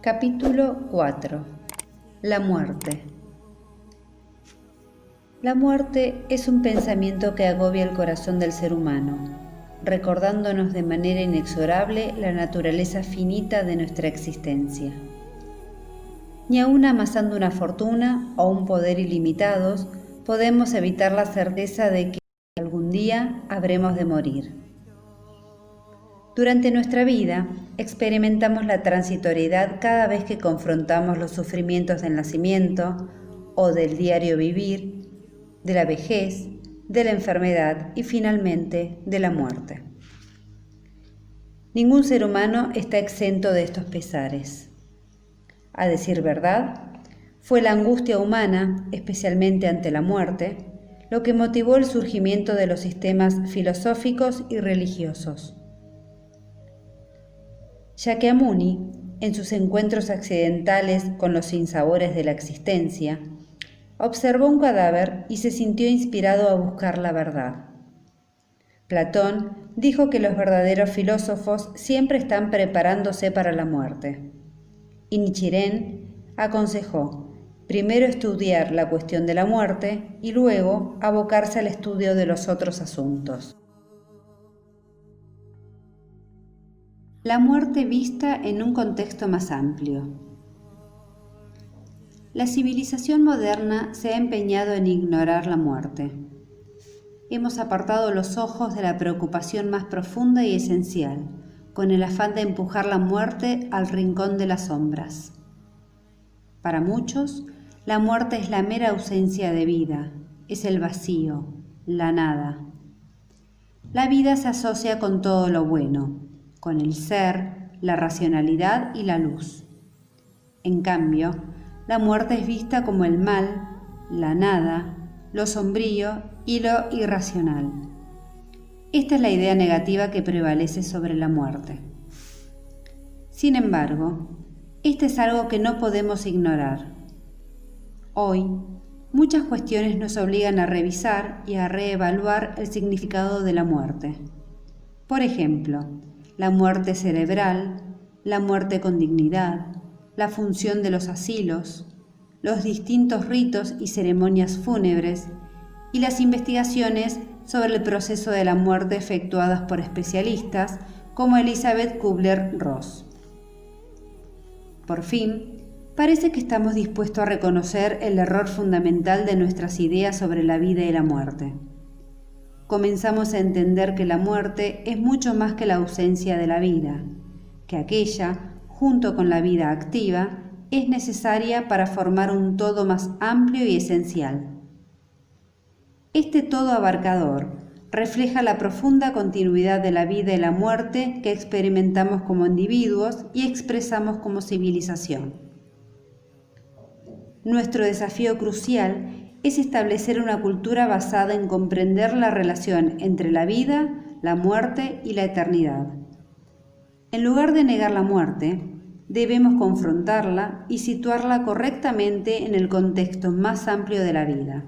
Capítulo 4. La muerte. La muerte es un pensamiento que agobia el corazón del ser humano, recordándonos de manera inexorable la naturaleza finita de nuestra existencia. Ni aun amasando una fortuna o un poder ilimitados, podemos evitar la certeza de que algún día habremos de morir. Durante nuestra vida, experimentamos la transitoriedad cada vez que confrontamos los sufrimientos del nacimiento o del diario vivir, de la vejez, de la enfermedad y finalmente de la muerte. Ningún ser humano está exento de estos pesares. A decir verdad, fue la angustia humana, especialmente ante la muerte, lo que motivó el surgimiento de los sistemas filosóficos y religiosos. Shakyamuni, en sus encuentros accidentales con los sinsabores de la existencia, observó un cadáver y se sintió inspirado a buscar la verdad. Platón dijo que los verdaderos filósofos siempre están preparándose para la muerte. Y Nichiren aconsejó primero estudiar la cuestión de la muerte y luego abocarse al estudio de los otros asuntos. La muerte vista en un contexto más amplio. La civilización moderna se ha empeñado en ignorar la muerte. Hemos apartado los ojos de la preocupación más profunda y esencial, con el afán de empujar la muerte al rincón de las sombras. Para muchos, la muerte es la mera ausencia de vida, es el vacío, la nada. La vida se asocia con todo lo bueno, con el ser, la racionalidad y la luz. En cambio, la muerte es vista como el mal, la nada, lo sombrío y lo irracional. Esta es la idea negativa que prevalece sobre la muerte. Sin embargo, este es algo que no podemos ignorar. Hoy, muchas cuestiones nos obligan a revisar y a reevaluar el significado de la muerte. Por ejemplo, la muerte cerebral, la muerte con dignidad, la función de los asilos, los distintos ritos y ceremonias fúnebres y las investigaciones sobre el proceso de la muerte efectuadas por especialistas como Elizabeth Kubler-Ross. Por fin, parece que estamos dispuestos a reconocer el error fundamental de nuestras ideas sobre la vida y la muerte. Comenzamos a entender que la muerte es mucho más que la ausencia de la vida, que aquella, junto con la vida activa, es necesaria para formar un todo más amplio y esencial. Este todo abarcador refleja la profunda continuidad de la vida y la muerte que experimentamos como individuos y expresamos como civilización. Nuestro desafío crucial es establecer una cultura basada en comprender la relación entre la vida, la muerte y la eternidad. En lugar de negar la muerte, debemos confrontarla y situarla correctamente en el contexto más amplio de la vida.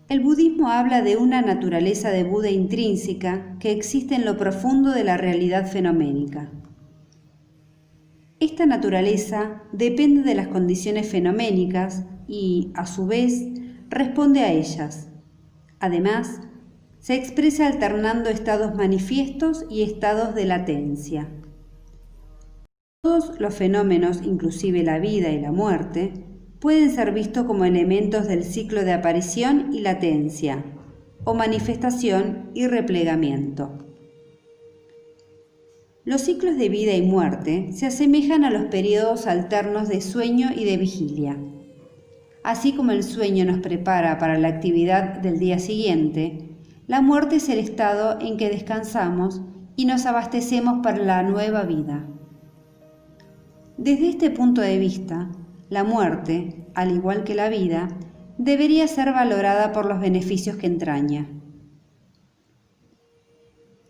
El budismo habla de una naturaleza de Buda intrínseca que existe en lo profundo de la realidad fenoménica. Esta naturaleza depende de las condiciones fenoménicas y, a su vez, responde a ellas. Además, se expresa alternando estados manifiestos y estados de latencia. Todos los fenómenos, inclusive la vida y la muerte, pueden ser vistos como elementos del ciclo de aparición y latencia, o manifestación y replegamiento. Los ciclos de vida y muerte se asemejan a los periodos alternos de sueño y de vigilia. Así como el sueño nos prepara para la actividad del día siguiente, la muerte es el estado en que descansamos y nos abastecemos para la nueva vida. Desde este punto de vista, la muerte, al igual que la vida, debería ser valorada por los beneficios que entraña.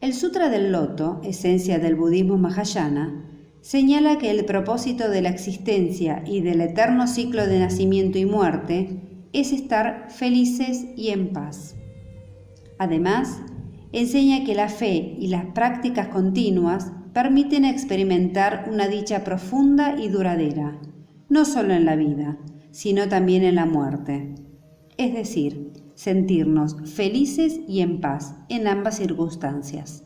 El Sutra del Loto, esencia del budismo Mahayana, señala que el propósito de la existencia y del eterno ciclo de nacimiento y muerte es estar felices y en paz. Además, enseña que la fe y las prácticas continuas permiten experimentar una dicha profunda y duradera, no solo en la vida, sino también en la muerte. Es decir, sentirnos felices y en paz en ambas circunstancias.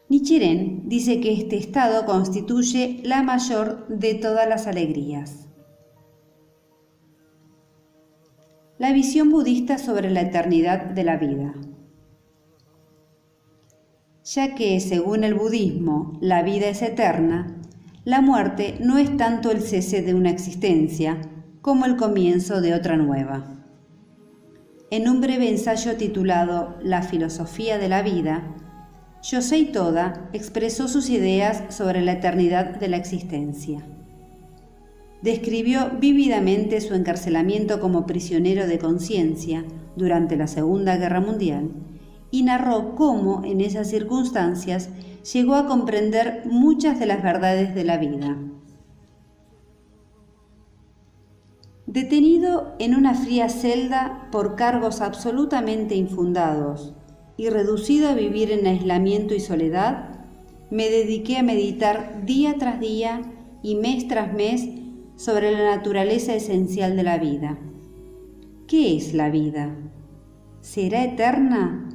Nichiren dice que este estado constituye la mayor de todas las alegrías. La visión budista sobre la eternidad de la vida. Ya que, según el budismo, la vida es eterna, la muerte no es tanto el cese de una existencia como el comienzo de otra nueva. En un breve ensayo titulado La filosofía de la vida, Yosei Toda expresó sus ideas sobre la eternidad de la existencia. Describió vívidamente su encarcelamiento como prisionero de conciencia durante la Segunda Guerra Mundial y narró cómo, en esas circunstancias, llegó a comprender muchas de las verdades de la vida. Detenido en una fría celda por cargos absolutamente infundados y reducido a vivir en aislamiento y soledad, me dediqué a meditar día tras día y mes tras mes sobre la naturaleza esencial de la vida. ¿Qué es la vida? ¿Será eterna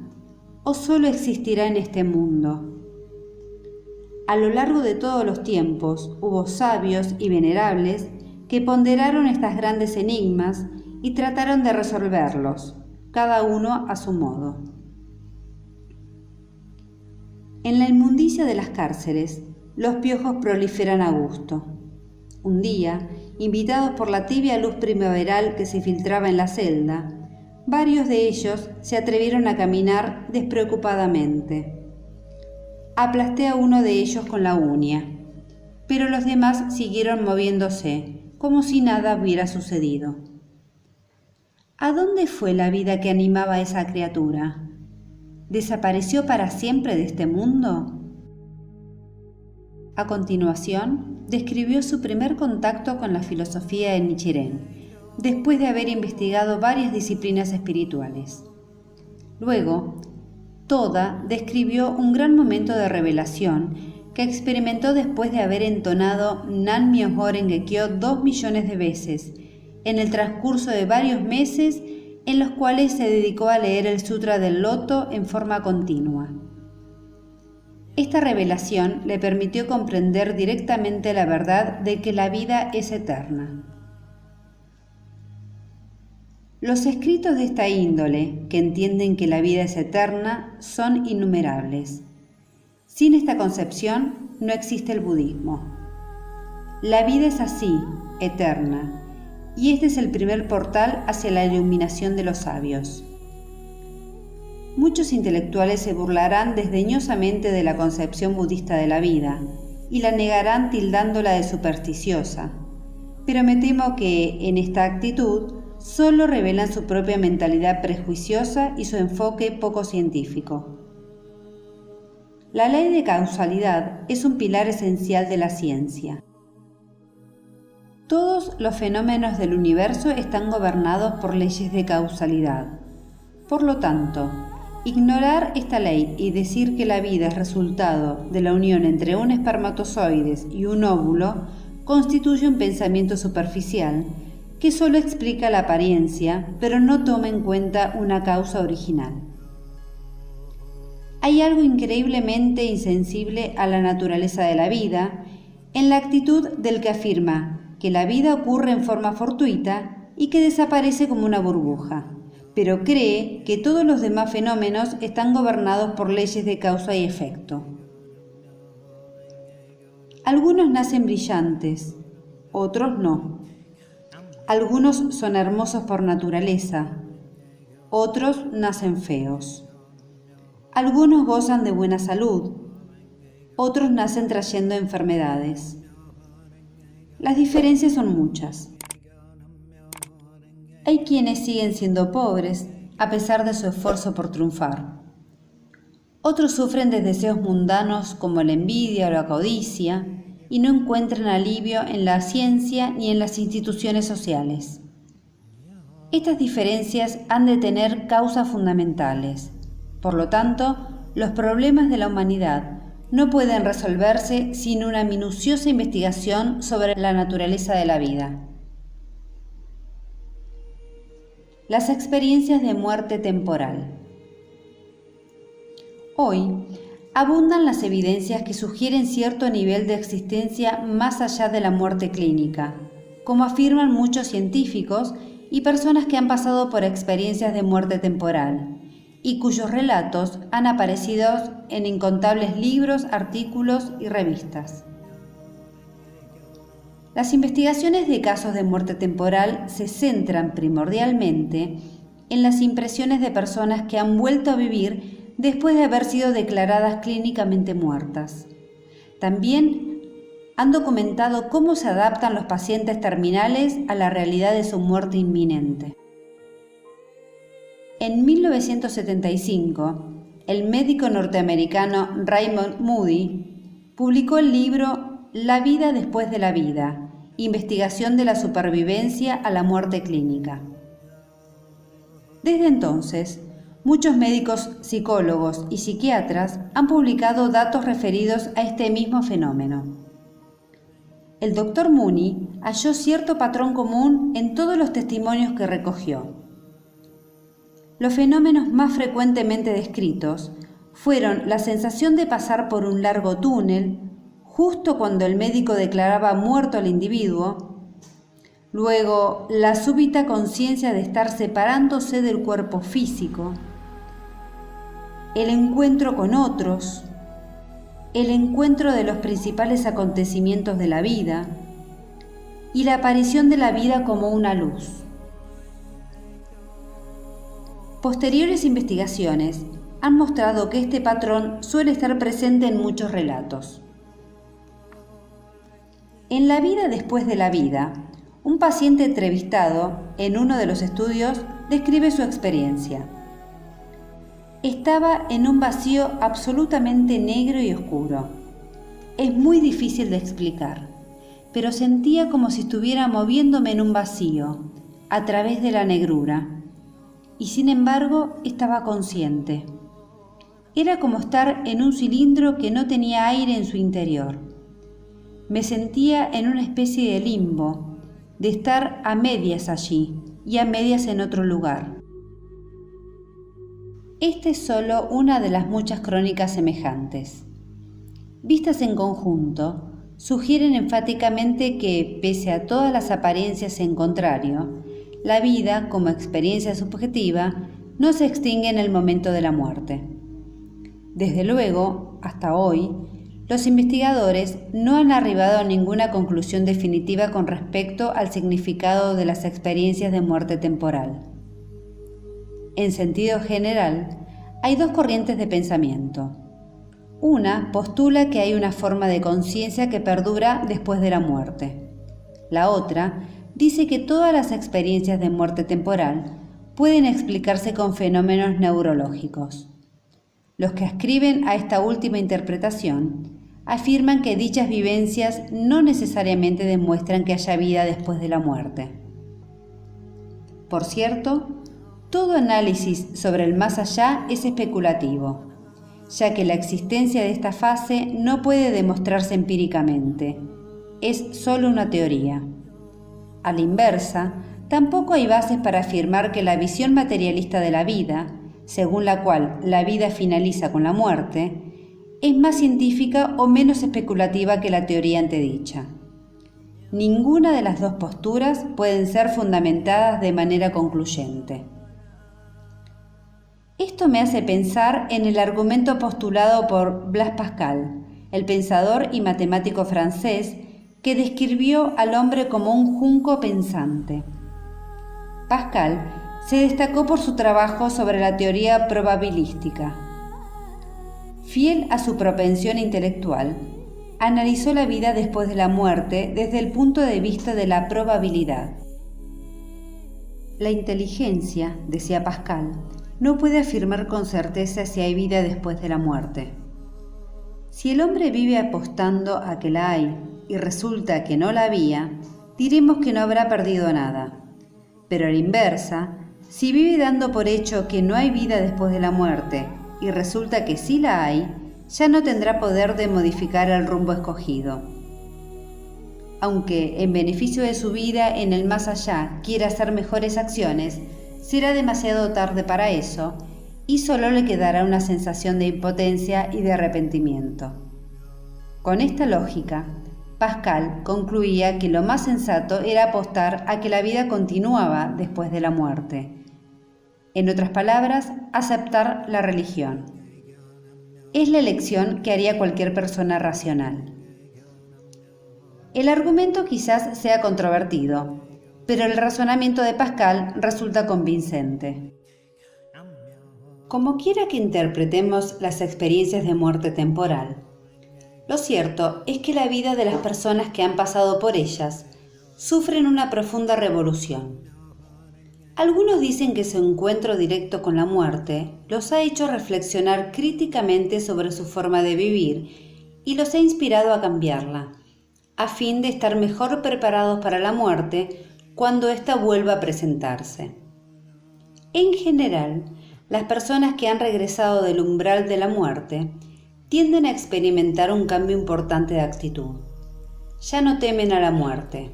o solo existirá en este mundo? A lo largo de todos los tiempos hubo sabios y venerables que ponderaron estos grandes enigmas y trataron de resolverlos, cada uno a su modo. En la inmundicia de las cárceles, los piojos proliferan a gusto. Un día, invitados por la tibia luz primaveral que se filtraba en la celda, varios de ellos se atrevieron a caminar despreocupadamente. Aplasté a uno de ellos con la uña, pero los demás siguieron moviéndose, como si nada hubiera sucedido. ¿A dónde fue la vida que animaba a esa criatura? ¿Desapareció para siempre de este mundo? A continuación, describió su primer contacto con la filosofía de Nichiren, después de haber investigado varias disciplinas espirituales. Luego, Toda describió un gran momento de revelación que experimentó después de haber entonado Nan-myoho Renge-kyo 2 millones de veces, en el transcurso de varios meses en los cuales se dedicó a leer el Sutra del Loto en forma continua. Esta revelación le permitió comprender directamente la verdad de que la vida es eterna. Los escritos de esta índole, que entienden que la vida es eterna, son innumerables. Sin esta concepción no existe el budismo. La vida es así, eterna, y este es el primer portal hacia la iluminación de los sabios. Muchos intelectuales se burlarán desdeñosamente de la concepción budista de la vida y la negarán tildándola de supersticiosa, pero me temo que, en esta actitud, solo revelan su propia mentalidad prejuiciosa y su enfoque poco científico. La ley de causalidad es un pilar esencial de la ciencia. Todos los fenómenos del universo están gobernados por leyes de causalidad. Por lo tanto, ignorar esta ley y decir que la vida es resultado de la unión entre un espermatozoide y un óvulo constituye un pensamiento superficial que solo explica la apariencia, pero no toma en cuenta una causa original. Hay algo increíblemente insensible a la naturaleza de la vida en la actitud del que afirma que la vida ocurre en forma fortuita y que desaparece como una burbuja, pero cree que todos los demás fenómenos están gobernados por leyes de causa y efecto. Algunos nacen brillantes, otros no. Algunos son hermosos por naturaleza, otros nacen feos. Algunos gozan de buena salud, otros nacen trayendo enfermedades. Las diferencias son muchas. Hay quienes siguen siendo pobres a pesar de su esfuerzo por triunfar. Otros sufren de deseos mundanos como la envidia o la codicia y no encuentran alivio en la ciencia ni en las instituciones sociales. Estas diferencias han de tener causas fundamentales. Por lo tanto, los problemas de la humanidad no pueden resolverse sin una minuciosa investigación sobre la naturaleza de la vida. Las experiencias de muerte temporal. Hoy, abundan las evidencias que sugieren cierto nivel de existencia más allá de la muerte clínica, como afirman muchos científicos y personas que han pasado por experiencias de muerte temporal, y cuyos relatos han aparecido en incontables libros, artículos y revistas. Las investigaciones de casos de muerte temporal se centran primordialmente en las impresiones de personas que han vuelto a vivir después de haber sido declaradas clínicamente muertas. También han documentado cómo se adaptan los pacientes terminales a la realidad de su muerte inminente. En 1975, el médico norteamericano Raymond Moody publicó el libro La vida después de la vida, investigación de la supervivencia a la muerte clínica. Desde entonces, muchos médicos, psicólogos y psiquiatras han publicado datos referidos a este mismo fenómeno. El Dr. Moody halló cierto patrón común en todos los testimonios que recogió. Los fenómenos más frecuentemente descritos fueron la sensación de pasar por un largo túnel justo cuando el médico declaraba muerto al individuo, luego la súbita conciencia de estar separándose del cuerpo físico, el encuentro con otros, el encuentro de los principales acontecimientos de la vida y la aparición de la vida como una luz. Posteriores investigaciones han mostrado que este patrón suele estar presente en muchos relatos. En La vida después de la vida, un paciente entrevistado en uno de los estudios describe su experiencia. Estaba en un vacío absolutamente negro y oscuro. Es muy difícil de explicar, pero sentía como si estuviera moviéndome en un vacío, a través de la negrura. Y sin embargo estaba consciente. Era como estar en un cilindro que no tenía aire en su interior. Me sentía en una especie de limbo, de estar a medias allí y a medias en otro lugar. Esta es solo una de las muchas crónicas semejantes. Vistas en conjunto, sugieren enfáticamente que, pese a todas las apariencias en contrario, la vida, como experiencia subjetiva, no se extingue en el momento de la muerte. Desde luego, hasta hoy, los investigadores no han arribado a ninguna conclusión definitiva con respecto al significado de las experiencias de muerte temporal. En sentido general, hay dos corrientes de pensamiento. Una postula que hay una forma de conciencia que perdura después de la muerte. La otra dice que todas las experiencias de muerte temporal pueden explicarse con fenómenos neurológicos. Los que ascriben a esta última interpretación afirman que dichas vivencias no necesariamente demuestran que haya vida después de la muerte. Por cierto, todo análisis sobre el más allá es especulativo, ya que la existencia de esta fase no puede demostrarse empíricamente, es solo una teoría. A la inversa, tampoco hay bases para afirmar que la visión materialista de la vida, según la cual la vida finaliza con la muerte, es más científica o menos especulativa que la teoría antedicha. Ninguna de las dos posturas pueden ser fundamentadas de manera concluyente. Esto me hace pensar en el argumento postulado por Blaise Pascal, el pensador y matemático francés que describió al hombre como un junco pensante. Pascal se destacó por su trabajo sobre la teoría probabilística. Fiel a su propensión intelectual, analizó la vida después de la muerte desde el punto de vista de la probabilidad. La inteligencia, decía Pascal, no puede afirmar con certeza si hay vida después de la muerte. Si el hombre vive apostando a que la hay y resulta que no la había, diremos que no habrá perdido nada. Pero a la inversa, si vive dando por hecho que no hay vida después de la muerte y resulta que sí la hay, ya no tendrá poder de modificar el rumbo escogido. Aunque, en beneficio de su vida en el más allá, quiera hacer mejores acciones, será demasiado tarde para eso y solo le quedará una sensación de impotencia y de arrepentimiento. Con esta lógica, Pascal concluía que lo más sensato era apostar a que la vida continuaba después de la muerte. En otras palabras, aceptar la religión. Es la elección que haría cualquier persona racional. El argumento quizás sea controvertido, pero el razonamiento de Pascal resulta convincente. Como quiera que interpretemos las experiencias de muerte temporal, lo cierto es que la vida de las personas que han pasado por ellas sufren una profunda revolución. Algunos dicen que su encuentro directo con la muerte los ha hecho reflexionar críticamente sobre su forma de vivir y los ha inspirado a cambiarla, a fin de estar mejor preparados para la muerte cuando ésta vuelva a presentarse. En general, las personas que han regresado del umbral de la muerte tienden a experimentar un cambio importante de actitud. Ya no temen a la muerte.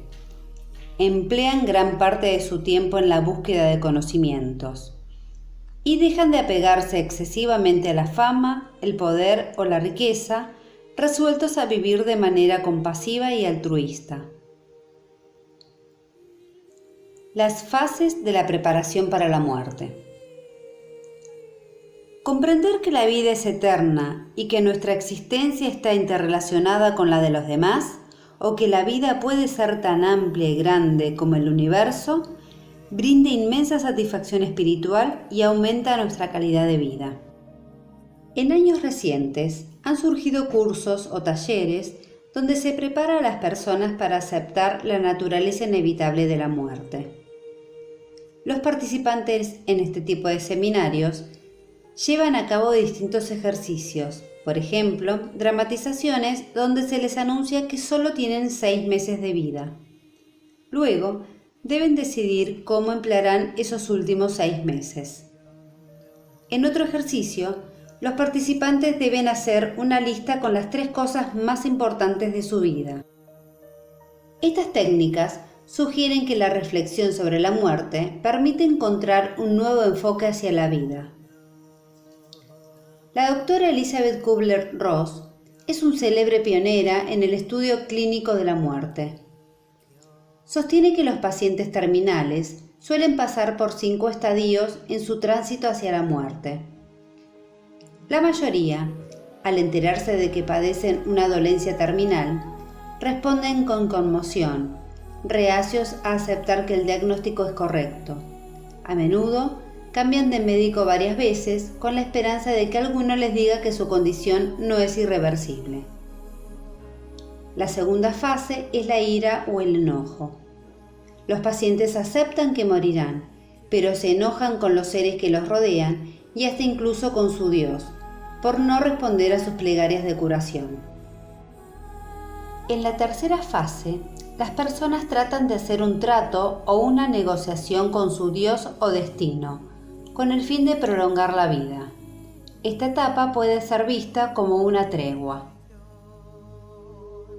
Emplean gran parte de su tiempo en la búsqueda de conocimientos y dejan de apegarse excesivamente a la fama, el poder o la riqueza, resueltos a vivir de manera compasiva y altruista. Las fases de la preparación para la muerte. Comprender que la vida es eterna y que nuestra existencia está interrelacionada con la de los demás, o que la vida puede ser tan amplia y grande como el universo, brinda inmensa satisfacción espiritual y aumenta nuestra calidad de vida. En años recientes han surgido cursos o talleres donde se prepara a las personas para aceptar la naturaleza inevitable de la muerte. Los participantes en este tipo de seminarios llevan a cabo distintos ejercicios, por ejemplo, dramatizaciones donde se les anuncia que solo tienen 6 meses de vida. Luego, deben decidir cómo emplearán esos últimos 6 meses. En otro ejercicio, los participantes deben hacer una lista con las 3 cosas más importantes de su vida. Estas técnicas sugieren que la reflexión sobre la muerte permite encontrar un nuevo enfoque hacia la vida. La doctora Elizabeth Kubler-Ross es una célebre pionera en el estudio clínico de la muerte. Sostiene que los pacientes terminales suelen pasar por 5 estadios en su tránsito hacia la muerte. La mayoría, al enterarse de que padecen una dolencia terminal, responden con conmoción, reacios a aceptar que el diagnóstico es correcto. A menudo, cambian de médico varias veces con la esperanza de que alguno les diga que su condición no es irreversible. La segunda fase es la ira o el enojo. Los pacientes aceptan que morirán, pero se enojan con los seres que los rodean y hasta incluso con su Dios, por no responder a sus plegarias de curación. En la tercera fase, las personas tratan de hacer un trato o una negociación con su Dios o destino, con el fin de prolongar la vida. Esta etapa puede ser vista como una tregua.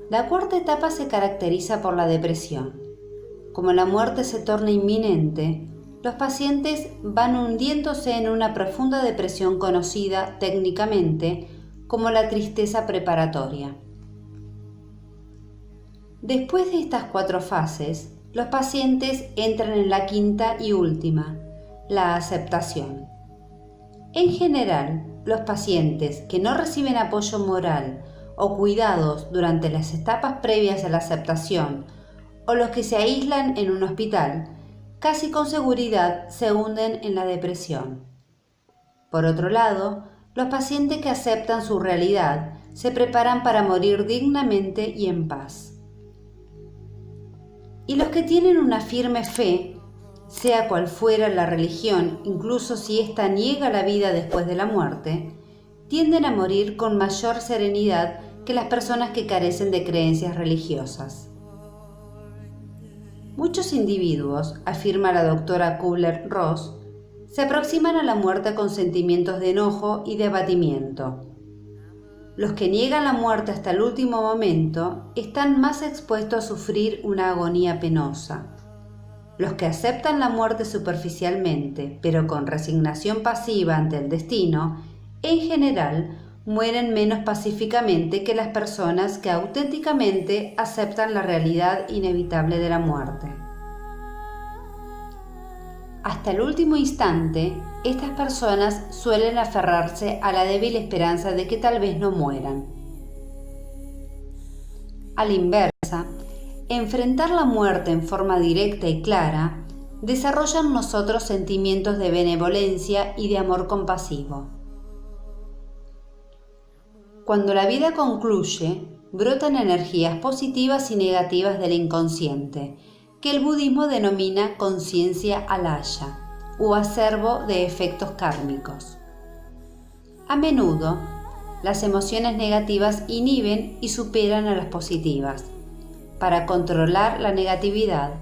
La cuarta etapa se caracteriza por la depresión. Como la muerte se torna inminente, los pacientes van hundiéndose en una profunda depresión conocida técnicamente como la tristeza preparatoria. Después de estas 4 fases, los pacientes entran en la quinta y última, la aceptación. En general, los pacientes que no reciben apoyo moral o cuidados durante las etapas previas a la aceptación o los que se aíslan en un hospital, casi con seguridad se hunden en la depresión. Por otro lado, los pacientes que aceptan su realidad se preparan para morir dignamente y en paz. Y los que tienen una firme fe, sea cual fuera la religión, incluso si ésta niega la vida después de la muerte, tienden a morir con mayor serenidad que las personas que carecen de creencias religiosas. Muchos individuos, afirma la doctora Kubler-Ross, se aproximan a la muerte con sentimientos de enojo y de abatimiento. Los que niegan la muerte hasta el último momento están más expuestos a sufrir una agonía penosa. Los que aceptan la muerte superficialmente, pero con resignación pasiva ante el destino, en general mueren menos pacíficamente que las personas que auténticamente aceptan la realidad inevitable de la muerte. Hasta el último instante, estas personas suelen aferrarse a la débil esperanza de que tal vez no mueran. A la inversa, enfrentar la muerte en forma directa y clara desarrolla en nosotros sentimientos de benevolencia y de amor compasivo. Cuando la vida concluye, brotan energías positivas y negativas del inconsciente, que el budismo denomina conciencia alaya, o acervo de efectos kármicos. A menudo, las emociones negativas inhiben y superan a las positivas. Para controlar la negatividad,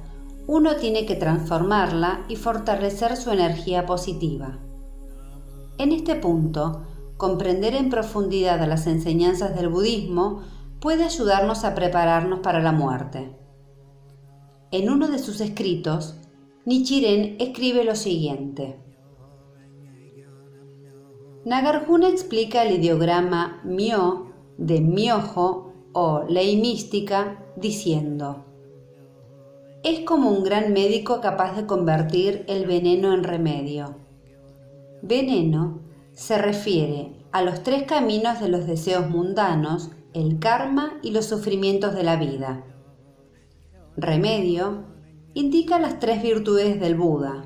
uno tiene que transformarla y fortalecer su energía positiva. En este punto, comprender en profundidad las enseñanzas del budismo puede ayudarnos a prepararnos para la muerte. En uno de sus escritos, Nichiren escribe lo siguiente. Nagarjuna explica el ideograma Myo de Myoho o ley mística diciendo: es como un gran médico capaz de convertir el veneno en remedio. Veneno se refiere a los tres caminos de los deseos mundanos, el karma y los sufrimientos de la vida. Remedio indica las tres virtudes del Buda,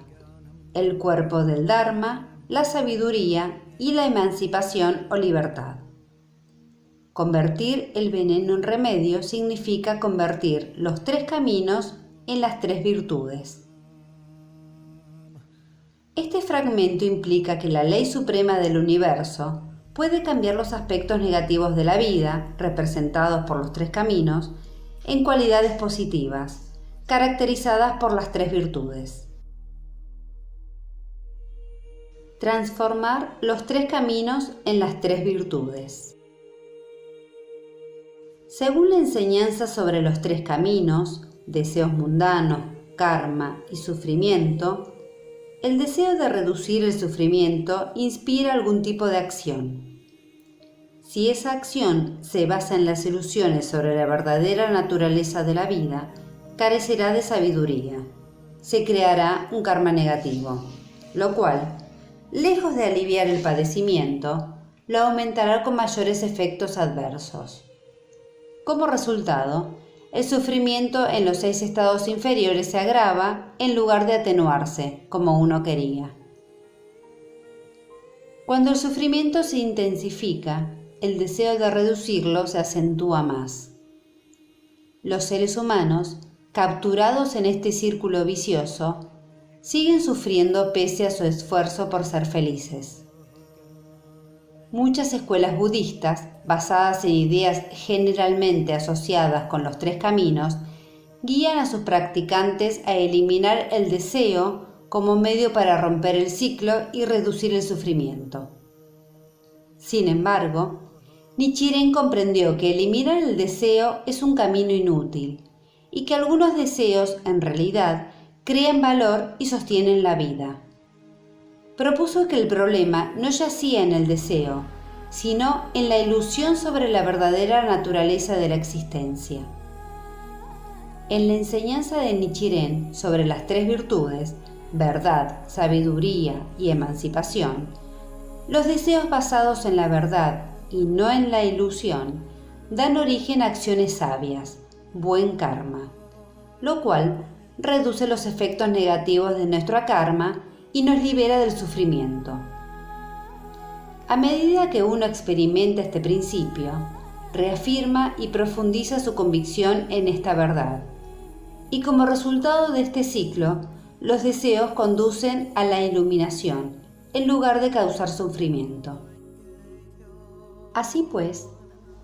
el cuerpo del Dharma, la sabiduría y la emancipación o libertad. Convertir el veneno en remedio significa convertir los tres caminos en las tres virtudes. Este fragmento implica que la ley suprema del universo puede cambiar los aspectos negativos de la vida, representados por los tres caminos, en cualidades positivas, caracterizadas por las tres virtudes. Transformar los tres caminos en las tres virtudes. Según la enseñanza sobre los tres caminos, deseos mundanos, karma y sufrimiento, el deseo de reducir el sufrimiento inspira algún tipo de acción. Si esa acción se basa en las ilusiones sobre la verdadera naturaleza de la vida, carecerá de sabiduría. Se creará un karma negativo, lo cual, lejos de aliviar el padecimiento, lo aumentará con mayores efectos adversos. Como resultado, el sufrimiento en los 6 estados inferiores se agrava en lugar de atenuarse, como uno quería. Cuando el sufrimiento se intensifica, el deseo de reducirlo se acentúa más. Los seres humanos, capturados en este círculo vicioso, siguen sufriendo pese a su esfuerzo por ser felices. Muchas escuelas budistas, basadas en ideas generalmente asociadas con los tres caminos, guían a sus practicantes a eliminar el deseo como medio para romper el ciclo y reducir el sufrimiento. Sin embargo, Nichiren comprendió que eliminar el deseo es un camino inútil y que algunos deseos, en realidad, crean valor y sostienen la vida. Propuso que el problema no yacía en el deseo, sino en la ilusión sobre la verdadera naturaleza de la existencia. En la enseñanza de Nichiren sobre las tres virtudes, verdad, sabiduría y emancipación, los deseos basados en la verdad y no en la ilusión dan origen a acciones sabias, buen karma, lo cual reduce los efectos negativos de nuestro karma y nos libera del sufrimiento. A medida que uno experimenta este principio, reafirma y profundiza su convicción en esta verdad. Y como resultado de este ciclo, los deseos conducen a la iluminación, en lugar de causar sufrimiento. Así pues,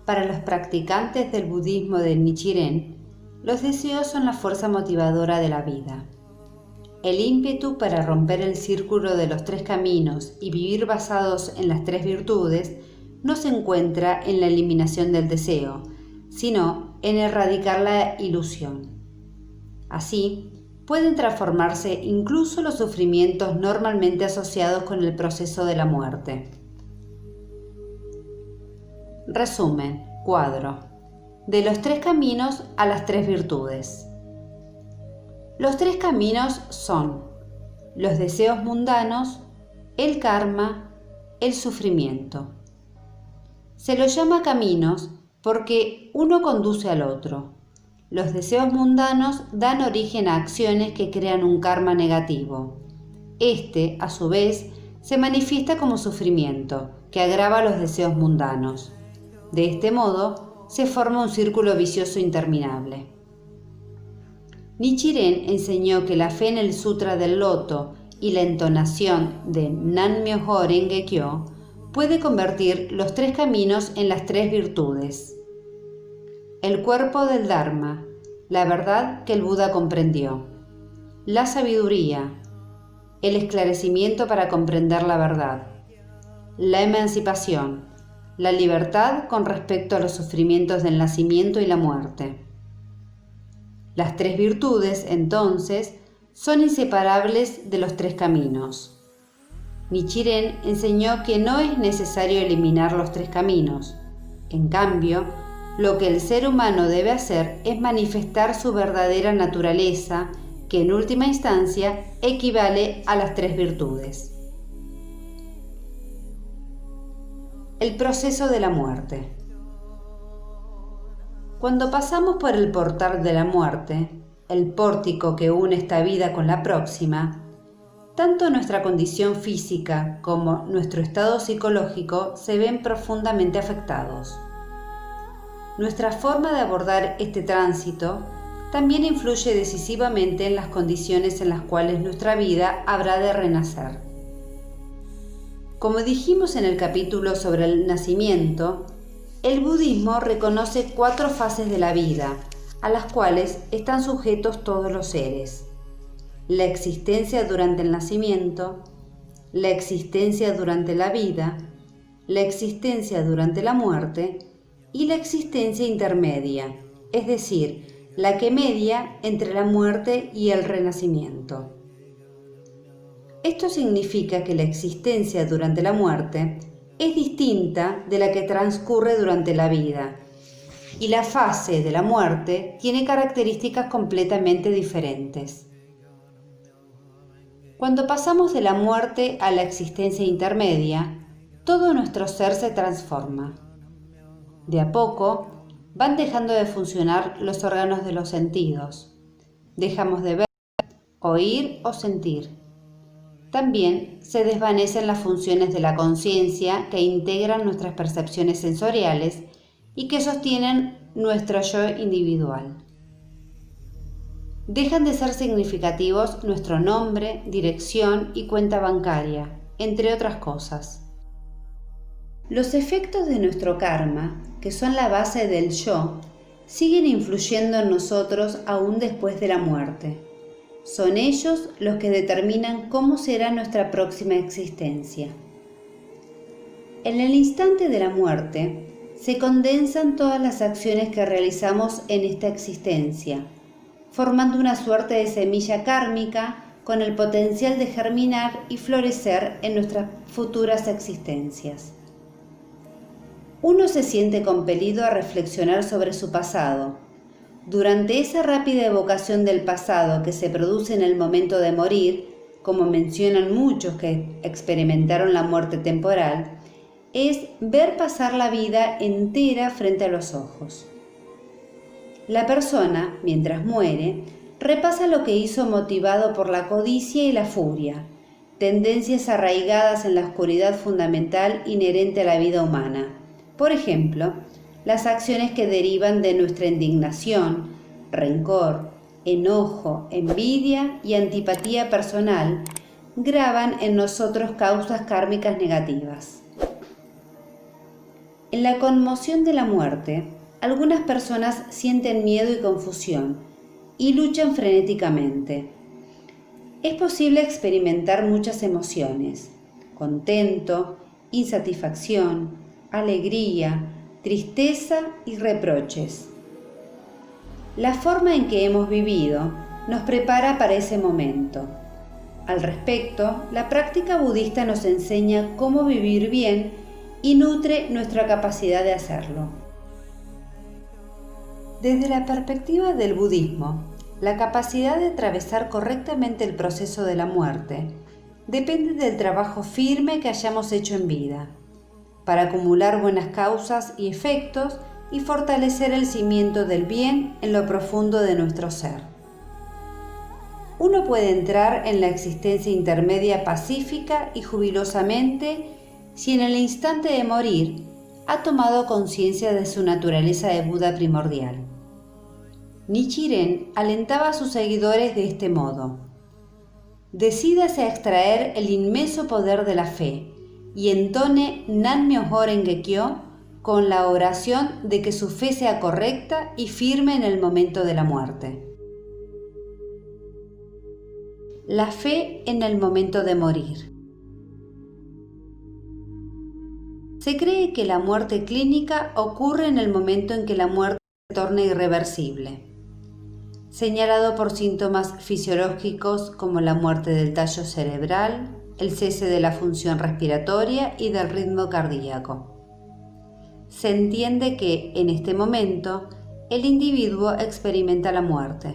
para los practicantes del budismo de Nichiren, los deseos son la fuerza motivadora de la vida. El ímpetu para romper el círculo de los tres caminos y vivir basados en las tres virtudes no se encuentra en la eliminación del deseo, sino en erradicar la ilusión. Así, pueden transformarse incluso los sufrimientos normalmente asociados con el proceso de la muerte. Resumen, cuadro. De los 3 caminos a las 3 virtudes. Los 3 caminos son los deseos mundanos, el karma, el sufrimiento. Se los llama caminos porque uno conduce al otro. Los deseos mundanos dan origen a acciones que crean un karma negativo. Este, a su vez, se manifiesta como sufrimiento, que agrava los deseos mundanos. De este modo, se forma un círculo vicioso interminable. Nichiren enseñó que la fe en el Sutra del Loto y la entonación de Nan-myoho Renge-kyo puede convertir los 3 caminos en las 3 virtudes. El cuerpo del Dharma, la verdad que el Buda comprendió. La sabiduría, el esclarecimiento para comprender la verdad. La emancipación, la libertad con respecto a los sufrimientos del nacimiento y la muerte. Las 3 virtudes, entonces, son inseparables de los 3 caminos. Nichiren enseñó que no es necesario eliminar los 3 caminos. En cambio, lo que el ser humano debe hacer es manifestar su verdadera naturaleza, que en última instancia equivale a las 3 virtudes. El proceso de la muerte. Cuando pasamos por el portal de la muerte, el pórtico que une esta vida con la próxima, tanto nuestra condición física como nuestro estado psicológico se ven profundamente afectados. Nuestra forma de abordar este tránsito también influye decisivamente en las condiciones en las cuales nuestra vida habrá de renacer. Como dijimos en el capítulo sobre el nacimiento, el budismo reconoce 4 fases de la vida, a las cuales están sujetos todos los seres: la existencia durante el nacimiento, la existencia durante la vida, la existencia durante la muerte y la existencia intermedia, es decir, la que media entre la muerte y el renacimiento. Esto significa que la existencia durante la muerte es distinta de la que transcurre durante la vida, y la fase de la muerte tiene características completamente diferentes. Cuando pasamos de la muerte a la existencia intermedia, todo nuestro ser se transforma. De a poco, van dejando de funcionar los órganos de los sentidos. Dejamos de ver, oír o sentir. También se desvanecen las funciones de la conciencia que integran nuestras percepciones sensoriales y que sostienen nuestro yo individual. Dejan de ser significativos nuestro nombre, dirección y cuenta bancaria, entre otras cosas. Los efectos de nuestro karma, que son la base del yo, siguen influyendo en nosotros aún después de la muerte. Son ellos los que determinan cómo será nuestra próxima existencia. En el instante de la muerte, se condensan todas las acciones que realizamos en esta existencia, formando una suerte de semilla kármica con el potencial de germinar y florecer en nuestras futuras existencias. Uno se siente compelido a reflexionar sobre su pasado. Durante esa rápida evocación del pasado que se produce en el momento de morir, como mencionan muchos que experimentaron la muerte temporal, es ver pasar la vida entera frente a los ojos. La persona, mientras muere, repasa lo que hizo motivado por la codicia y la furia, tendencias arraigadas en la oscuridad fundamental inherente a la vida humana. Por ejemplo, las acciones que derivan de nuestra indignación, rencor, enojo, envidia y antipatía personal graban en nosotros causas kármicas negativas. En la conmoción de la muerte, algunas personas sienten miedo y confusión y luchan frenéticamente. Es posible experimentar muchas emociones: contento, insatisfacción, alegría, tristeza y reproches. La forma en que hemos vivido nos prepara para ese momento. Al respecto, la práctica budista nos enseña cómo vivir bien y nutre nuestra capacidad de hacerlo. Desde la perspectiva del budismo, la capacidad de atravesar correctamente el proceso de la muerte depende del trabajo firme que hayamos hecho en vida, para acumular buenas causas y efectos y fortalecer el cimiento del bien en lo profundo de nuestro ser. Uno puede entrar en la existencia intermedia pacífica y jubilosamente si en el instante de morir ha tomado conciencia de su naturaleza de Buda primordial. Nichiren alentaba a sus seguidores de este modo: decídase a extraer el inmenso poder de la fe y entone Nan-myoho Renge-kyo con la oración de que su fe sea correcta y firme en el momento de la muerte. La fe en el momento de morir. Se cree que la muerte clínica ocurre en el momento en que la muerte se torna irreversible, señalado por síntomas fisiológicos como la muerte del tallo cerebral, el cese de la función respiratoria y del ritmo cardíaco. Se entiende que, en este momento, el individuo experimenta la muerte.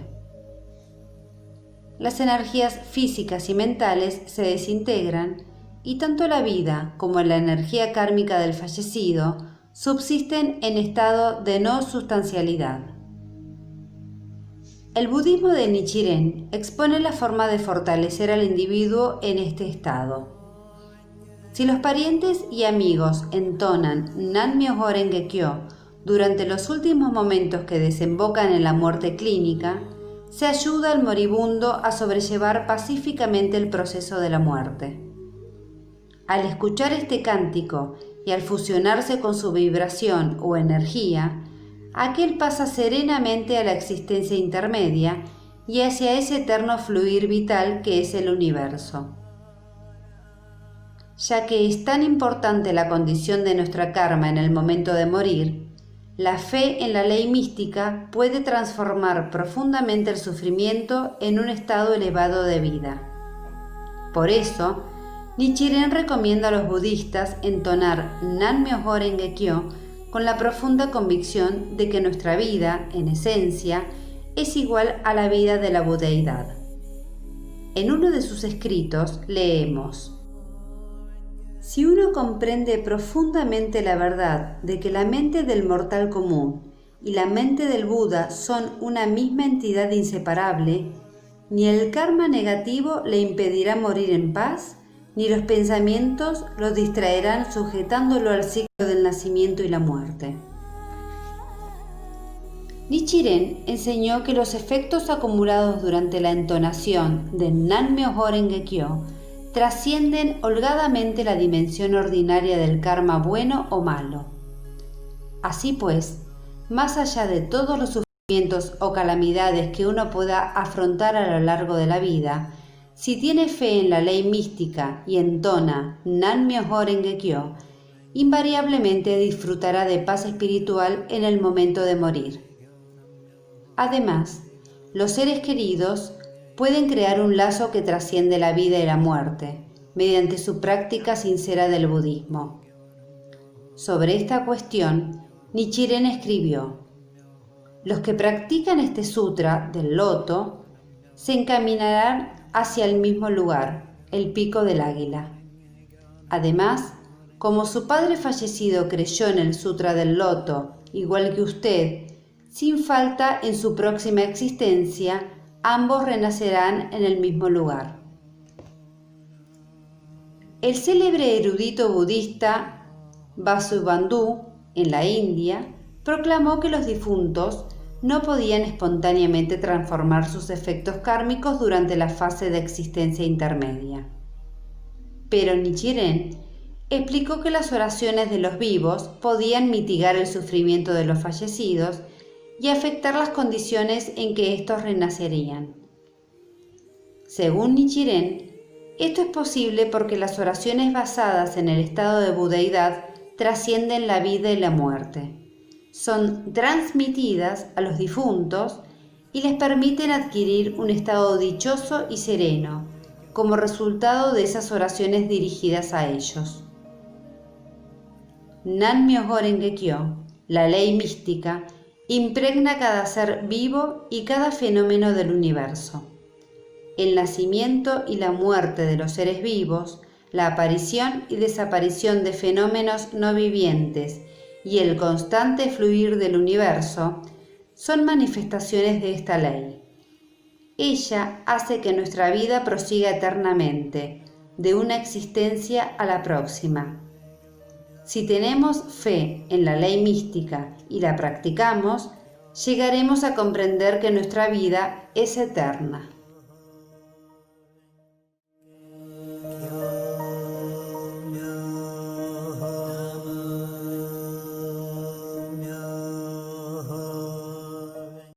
Las energías físicas y mentales se desintegran y tanto la vida como la energía kármica del fallecido subsisten en estado de no sustancialidad. El budismo de Nichiren expone la forma de fortalecer al individuo en este estado. Si los parientes y amigos entonan Nan-myoho Renge-kyo durante los últimos momentos que desembocan en la muerte clínica, se ayuda al moribundo a sobrellevar pacíficamente el proceso de la muerte. Al escuchar este cántico y al fusionarse con su vibración o energía, aquel pasa serenamente a la existencia intermedia y hacia ese eterno fluir vital que es el universo. Ya que es tan importante la condición de nuestra karma en el momento de morir, la fe en la ley mística puede transformar profundamente el sufrimiento en un estado elevado de vida. Por eso, Nichiren recomienda a los budistas entonar Nan-myoho Renge-kyo con la profunda convicción de que nuestra vida, en esencia, es igual a la vida de la budeidad. En uno de sus escritos leemos: si uno comprende profundamente la verdad de que la mente del mortal común y la mente del Buda son una misma entidad inseparable, ni el karma negativo le impedirá morir en paz, ni los pensamientos lo distraerán sujetándolo al ciclo del nacimiento y la muerte. Nichiren enseñó que los efectos acumulados durante la entonación de Nan-myoho Renge-kyo trascienden holgadamente la dimensión ordinaria del karma bueno o malo. Así pues, más allá de todos los sufrimientos o calamidades que uno pueda afrontar a lo largo de la vida, si tiene fe en la ley mística y entona Nan-myoho Renge-kyo, invariablemente disfrutará de paz espiritual en el momento de morir. Además, los seres queridos pueden crear un lazo que trasciende la vida y la muerte, mediante su práctica sincera del budismo. Sobre esta cuestión, Nichiren escribió: los que practican este sutra del loto se encaminarán hacia el mismo lugar, el pico del águila. Además, como su padre fallecido creyó en el sutra del loto, igual que usted, sin falta en su próxima existencia, ambos renacerán en el mismo lugar. El célebre erudito budista Vasubandhu, en la India, proclamó que los difuntos no podían espontáneamente transformar sus efectos kármicos durante la fase de existencia intermedia. Pero Nichiren explicó que las oraciones de los vivos podían mitigar el sufrimiento de los fallecidos y afectar las condiciones en que éstos renacerían. Según Nichiren, esto es posible porque las oraciones basadas en el estado de budeidad trascienden la vida y la muerte. Son transmitidas a los difuntos y les permiten adquirir un estado dichoso y sereno, como resultado de esas oraciones dirigidas a ellos. Nan-myoho Renge Kyo, la ley mística, impregna cada ser vivo y cada fenómeno del universo. El nacimiento y la muerte de los seres vivos, la aparición y desaparición de fenómenos no vivientes y el constante fluir del universo son manifestaciones de esta ley. Ella hace que nuestra vida prosiga eternamente, de una existencia a la próxima. Si tenemos fe en la ley mística y la practicamos, llegaremos a comprender que nuestra vida es eterna.